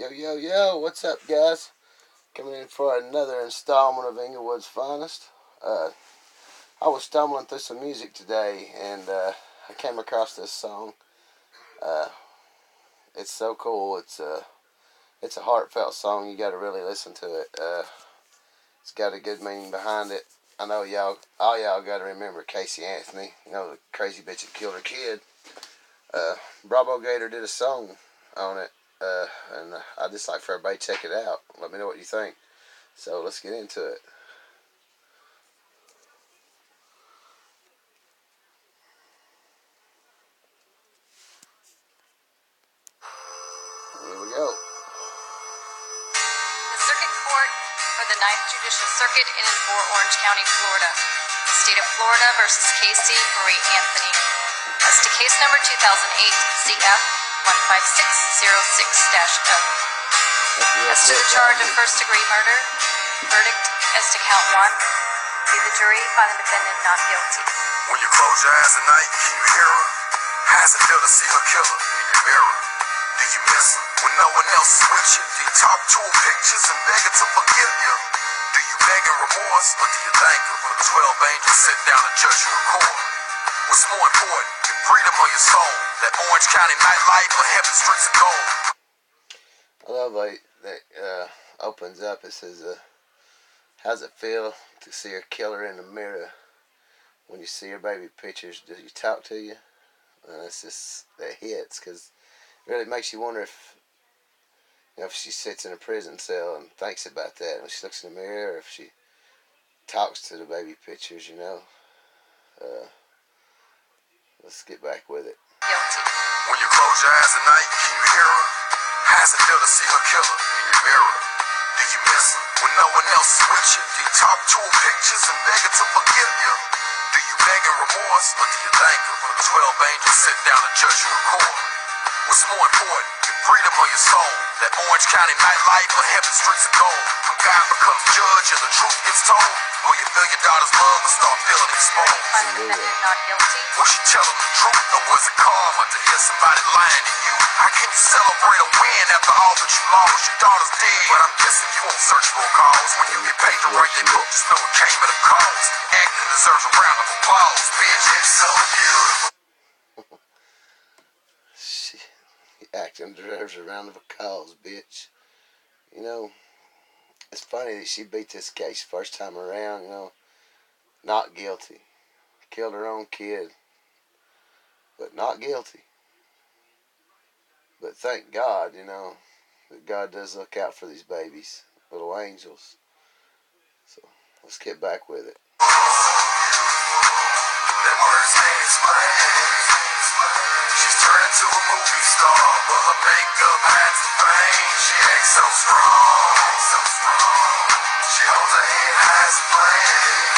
Yo, what's up, guys? Coming in for another installment of Inglewood's Finest. I was stumbling through some music today, and I came across this song. It's so cool. It's a heartfelt song. You got to really listen to it. It's got a good meaning behind it. I know all y'all got to remember Casey Anthony. You know, the crazy bitch that killed her kid. Bravo Gator did a song on it. And I'd just like for everybody to check it out. Let me know what you think. So let's get into it. Here we go. The Circuit Court for the 9th Judicial Circuit in and for Orange County, Florida. The State of Florida versus Casey Marie Anthony. As to case number 2008 CF 15606-0. As to the charge of first-degree murder, verdict as to count 1. Be the jury find the defendant not guilty. When you close your eyes at night, can you hear her? How's it feel to see her killer in your mirror? Do you miss her when no one else is with you? Do you talk to her pictures and beg her to forgive you? Do you beg in remorse or do you thank her for the 12 angels sitting down to judge you in court? What's more important, your freedom or your soul? That Orange County nightlife or heaven streets of gold? I love that opens up. It says, how's it feel to see her killer in the mirror? When you see her baby pictures, does he talk to you? And it's just, that hits, because it really makes you wonder if she sits in a prison cell and thinks about that, when she looks in the mirror, or if she talks to the baby pictures, Let's get back with it. Guilty. When you close your eyes at night, can you hear her? How's it feel to see her killer in your mirror? Do you miss her when no one else is with you? Do you talk to her pictures and beg her to forgive you? Do you beg in remorse or do you thank her for the 12 angels sitting down to judge you in court? What's more important, your freedom or your soul? That Orange County nightlife or heaven streets of gold? When God becomes judge and the truth gets told, will you feel your daughter's love and start feeling exposed? Find the defendant not guilty. Was she telling the truth or was it karma to hear somebody lying to you? How can you celebrate a win after all that you lost? Your daughter's dead, but I'm guessing you won't search for a cause. When you get paid to write that book, just know it came at a cost. Acting deserves a round of applause, bitch. It's so beautiful. Acting deserves a round of applause, bitch. It's funny that she beat this case first time around, not guilty. Killed her own kid, but not guilty. But thank God, that God does look out for these babies, little angels. So let's get back with it. She's turned into a movie star, but her makeup hides the pain. She acts so strong. She holds her head high as a plane.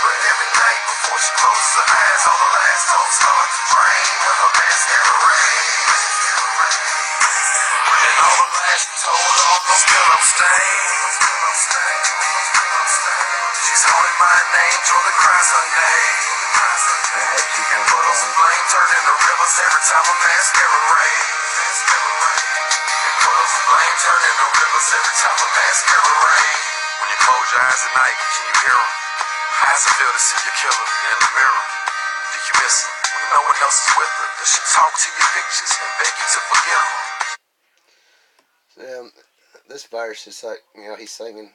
But every night before she closes her eyes, all the last thoughts start to drain. When her mascara rains, and all the lies she told off those pillow stains. She's holding my name, Jordan cries her name. And puddles of flame turn into rivers every time a mascara rains. And puddles of flame turn into rivers every time a mascara rains. When you close your eyes at night, can you hear her? How's it feel to see your killer in the mirror? Do you miss her when no one else is with her? Does she talk to your pictures and beg you to forgive her? This verse is like, he's singing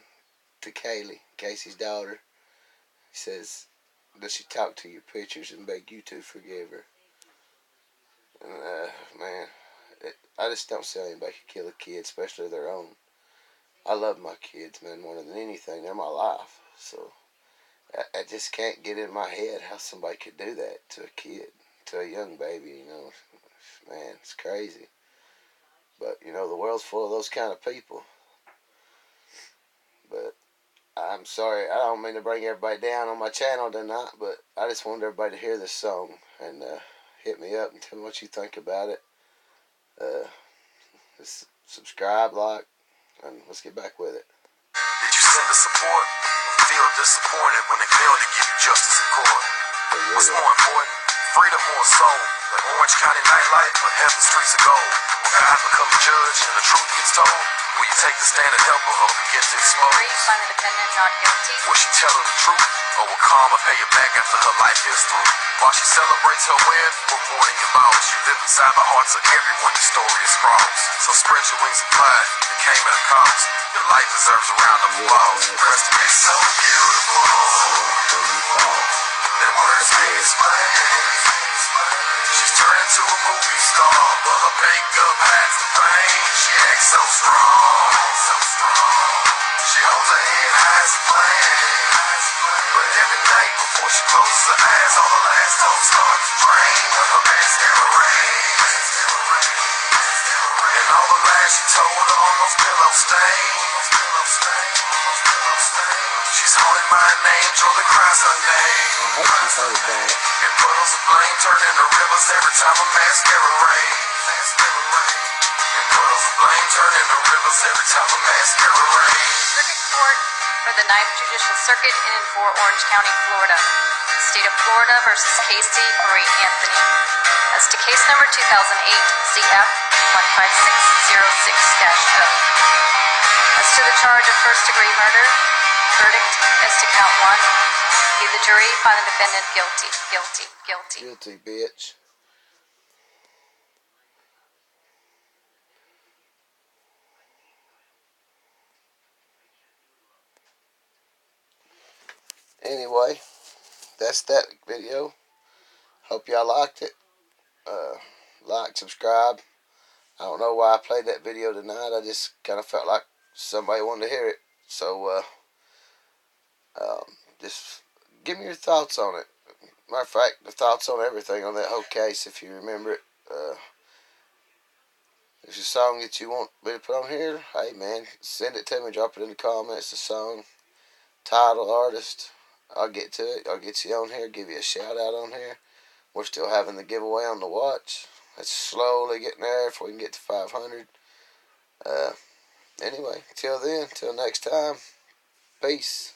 to Kaylee, Casey's daughter. He says, does she talk to your pictures and beg you to forgive her? And, I just don't see how anybody could kill a kid, especially their own. I love my kids, man, more than anything. They're my life. So, I just can't get in my head how somebody could do that to a kid, to a young baby, Man, it's crazy. But, the world's full of those kind of people. But I'm sorry, I don't mean to bring everybody down on my channel tonight, but I just wanted everybody to hear this song and hit me up and tell me what you think about it. Just subscribe, like, and let's get back with it. Did you send the support or feel disappointed when they failed to give you justice in court? What's more important, freedom or soul? That Orange County nightlife or heaven streets of gold? When God becomes judge and the truth gets was told, will you take the stand and help her or begin to expose? Jury find the defendant not guilty. Was she telling the truth, or will karma pay her back after her life is through? While she celebrates her win, we're mourning your loss. You live inside the hearts of everyone your story is crossed. So spread your wings and fly, it came at a cost. Your life deserves a round of applause. Rest in peace, so beautiful that words can't explain. She's turned into a movie star, but her makeup has the pain. She acts so strong, so strong. She holds her head high as a flame. But every night before she closes her eyes, all the last hope starts to drain. Her mascara rains, and all the lies she told are on those pillow stains. She's haunted by a angel that cries her name. And puddles of flame turn into rivers every time a mascara rains. And puddles of flame turn into rivers every time a mascara rains. Circuit Court for the Ninth Judicial Circuit in and for Orange County, Florida. State of Florida versus Casey Marie Anthony. As to case number 2008 CF 15606-0. As to the charge of first-degree murder, verdict as to count 1. You, the jury, find the defendant guilty. Guilty, bitch. Anyway, that's that video. Hope y'all liked it. Like, subscribe. I don't know why I played that video tonight. I just kind of felt like somebody wanted to hear it. So, just give me your thoughts on it. Matter of fact, the thoughts on everything on that whole case, if you remember it. If it's a song that you want me to put on here, hey man, send it to me. Drop it in the comments. The song, title, artist. I'll get to it. I'll get you on here. Give you a shout out on here. We're still having the giveaway on the watch. It's slowly getting there if we can get to 500. Anyway, till then, till next time, peace.